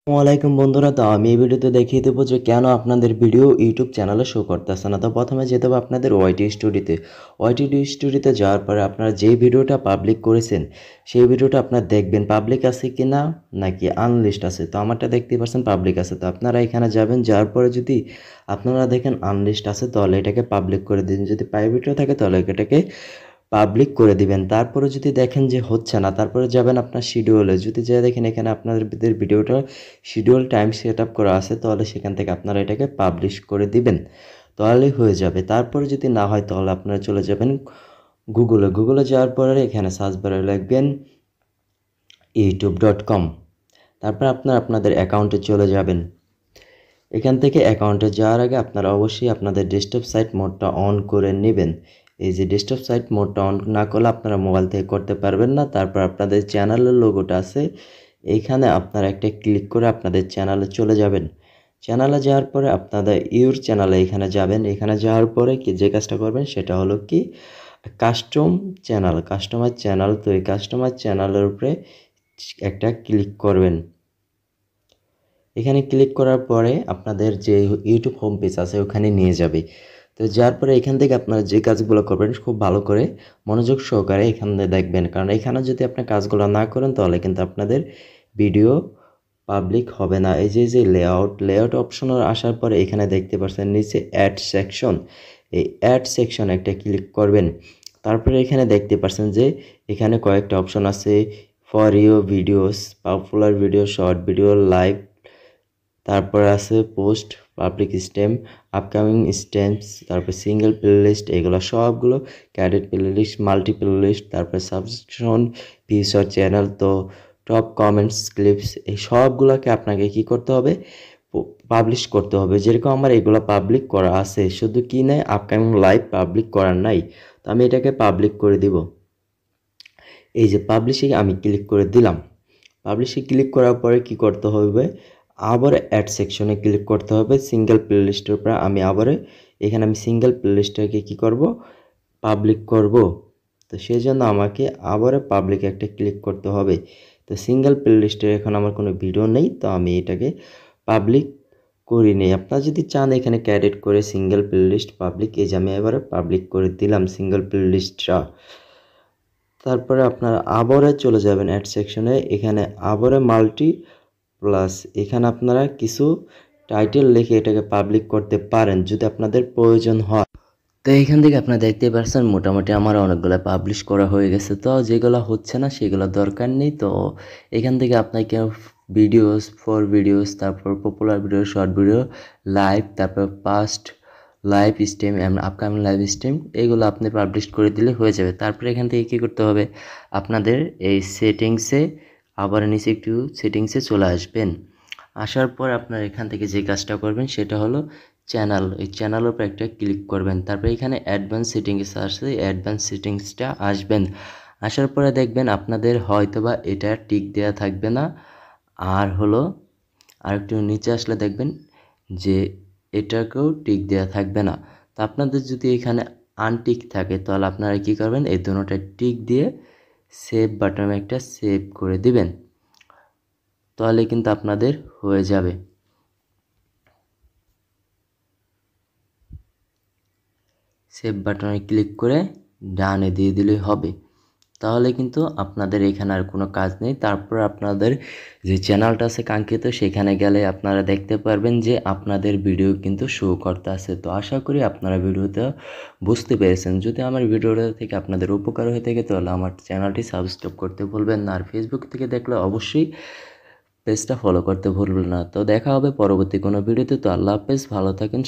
আসসালামাইকুম বন্ধুরা, তো আমি এই ভিডিওতে দেখিয়ে দেবো যে কেন আপনাদের ভিডিও ইউটিউব চ্যানেলে শো করতেছে না। তো প্রথমে যেতে হবে আপনাদের ওয়াইটি স্টুডিওতে যাওয়ার পরে আপনারা যে ভিডিওটা পাবলিক করেছেন সেই ভিডিওটা আপনারা দেখবেন পাবলিক আছে কি না, নাকি আনলিস্ট আছে। তো আমারটা দেখতে পাচ্ছেন পাবলিক আছে, তো আপনারা এখানে যাবেন। যাওয়ার পরে যদি আপনারা দেখেন আনলিস্ট আছে তাহলে এটাকে পাবলিক করে দিন, যদি প্রাইভেটও থাকে তাহলে এটাকে পাবলিক করে দিবেন। তারপরে যদি দেখেন যে হচ্ছে না, তারপরে যাবেন আপনার শিডিউলে। যদি যেয়ে দেখেন এখানে আপনাদের ভিডিওটা শিডিউল টাইম সেট আপ করা আছে, তাহলে সেখান থেকে আপনারা এটাকে পাবলিশ করে দিবেন, তাহলেই হয়ে যাবে। তারপরে যদি না হয় তাহলে আপনারা চলে যাবেন গুগলে যাওয়ার পরে এখানে সার্চ বারে লিখবেন youtube.com। তারপর আপনারা আপনাদের অ্যাকাউন্টে চলে যাবেন। এখান থেকে অ্যাকাউন্টে যাওয়ার আগে আপনারা অবশ্যই আপনাদের ডেস্কটপ সাইট মোডটা অন করে নেবেন। এই যে ডেস্কটপ সাইট মোডটা অন না করলে আপনারা মোবাইল থেকে করতে পারবেন না। তারপর আপনাদের চ্যানেলের লোগোটা আছে, এইখানে আপনারা একটা ক্লিক করে আপনাদের চ্যানেলে চলে যাবেন। চ্যানেলে যাওয়ার পরে আপনাদের ইউর চ্যানেলে এখানে যাবেন। এখানে যাওয়ার পরে যে কাজটা করবেন সেটা হলো কি কাস্টমার চ্যানেল। তো এই কাস্টমার চ্যানেলের উপরে একটা ক্লিক করবেন। এখানে ক্লিক করার পরে আপনাদের যে ইউটিউব হোম পেজ আছে ওখানে নিয়ে যাবে। তো যাওয়ার পরে এখান থেকে আপনারা যে কাজগুলো করবেন খুব ভালো করে মনোযোগ সহকারে এখানে দেখবেন, কারণ এখানে যদি আপনি কাজগুলো না করেন তাহলে কিন্তু আপনাদের ভিডিও পাবলিক হবে না। এই যে লেআউট অপশন আসার পরে এখানে দেখতে পাচ্ছেন নিচে অ্যাড সেকশন, এই অ্যাড সেকশন একটা ক্লিক করবেন। তারপরে এখানে দেখতে পাচ্ছেন যে এখানে কয়েকটা অপশন আছে, for you videos, popular video, short video, live, তারপরে আছে post, public stream, upcoming streams, তারপর সিঙ্গেল প্লেলিস্ট, এগুলো সবগুলো ক্যাডেট প্লেলিস্ট, মাল্টি প্লেলিস্ট, তারপরে সাবস্ক্রিপশন, ফিউচার চ্যানেল, তো টপ কমেন্টস, ক্লিপস, এই সবগুলোকে আপনাকে কি করতে হবে, পাবলিশ করতে হবে। যেরকম আমার এগুলো পাবলিক করা আছে, শুধু কি নাই আপকামিং লাইভ পাবলিক করার নাই। তো আমি এটাকে পাবলিক করে দিব। এই যে পাবলিশে আমি ক্লিক করে দিলাম। পাবলিশে ক্লিক করার পরে কি করতে হবে, আবার অ্যাড সেকশনে ক্লিক করতে হবে। সিঙ্গেল প্লেলিস্টের উপরে আমি আবার এখানে আমি সিঙ্গেল প্লেলিস্টটাকে কি করব, পাবলিক করব। তো সেই জন্য আমাকে আবার পাবলিক একটা ক্লিক করতে হবে। তো সিঙ্গেল প্লেলিস্টের এখন আমার কোনো ভিডিও নেই, তো আমি এটাকে পাবলিক করি নেই। আপনারা যদি চান এখানে ক্যাডেট করে সিঙ্গেল প্লেলিস্ট পাবলিক, এই যে আমি এবারে পাবলিক করে দিলাম সিঙ্গেল প্লেলিস্টটা। তারপরে আপনারা আবারে চলে যাবেন অ্যাড সেকশনে, এখানে আবারে মাল্টি প্লাস, এখানে আপনারা কিছু টাইটেল লিখে এটাকে পাবলিক করতে পারেন যদি আপনাদের প্রয়োজন হয়। তো এইখান থেকে আপনারা দেখতে পাচ্ছেন মোটামুটি আমার অনেকগুলো পাবলিশ করা হয়ে গেছে। তো যেগুলো হচ্ছে না সেগুলো দরকার নেই। তো এখান থেকে আপনাকে ভিডিওস, তারপর popular video, short video, live, তারপর past live stream, upcoming live stream, এগুলো আপনি পাবলিশ করে দিলে হয়ে যাবে। তারপরে এখান থেকে কী করতে হবে, আপনাদের এই সেটিংসে আবার নিচে একটু সেটিংসে চলে আসবেন। আসার পর আপনার এখান থেকে যে কাজটা করবেন সেটা হলো এই চ্যানেলের উপর একটা ক্লিক করবেন। তারপরে এখানে অ্যাডভান্স সেটিংস আসছে, অ্যাডভান্স সেটিংসটা আসবেন। আসার পরে দেখবেন আপনাদের হয়তোবা এটা টিক দেওয়া থাকবে না, আর হলো আর একটু নিচে আসলে দেখবেন যে এটাকেও টিক দেওয়া থাকবে না। তো আপনাদের যদি এখানে আনটিক থাকে তাহলে আপনারা কি করবেন, এই দুটোটা টিক দিয়ে সেভ বাটনে একটা সেভ করে দিবেন, তাহলে কিন্তু আপনাদের হয়ে যাবে। সেভ বাটনে ক্লিক করে ডানে দিয়ে দিলেই হবে, তাহলে কিন্তু আপনাদের এখানে আর কোনো কাজ নেই। তারপর আপনাদের যে চ্যানেলটা আছে কাঙ্ক্ষিত, সেখানে গেলে আপনারা দেখতে পারবেন যে আপনাদের ভিডিও কিন্তু শো করতে আছে। তো আশা করি আপনারা ভিডিওতে বুঝতে পেরেছেন। যদি আমার ভিডিওটা থেকে আপনাদের উপকার হয়ে থাকে তাহলে আমার চ্যানেলটি সাবস্ক্রাইব করতে ভুলবেন না, আর ফেসবুক থেকে দেখলে অবশ্যই পেজটা ফলো করতে ভুলবেন না। তো দেখা হবে পরবর্তী কোনো ভিডিওতে। তো আল্লাহ হাফেজ, ভালো থাকেন।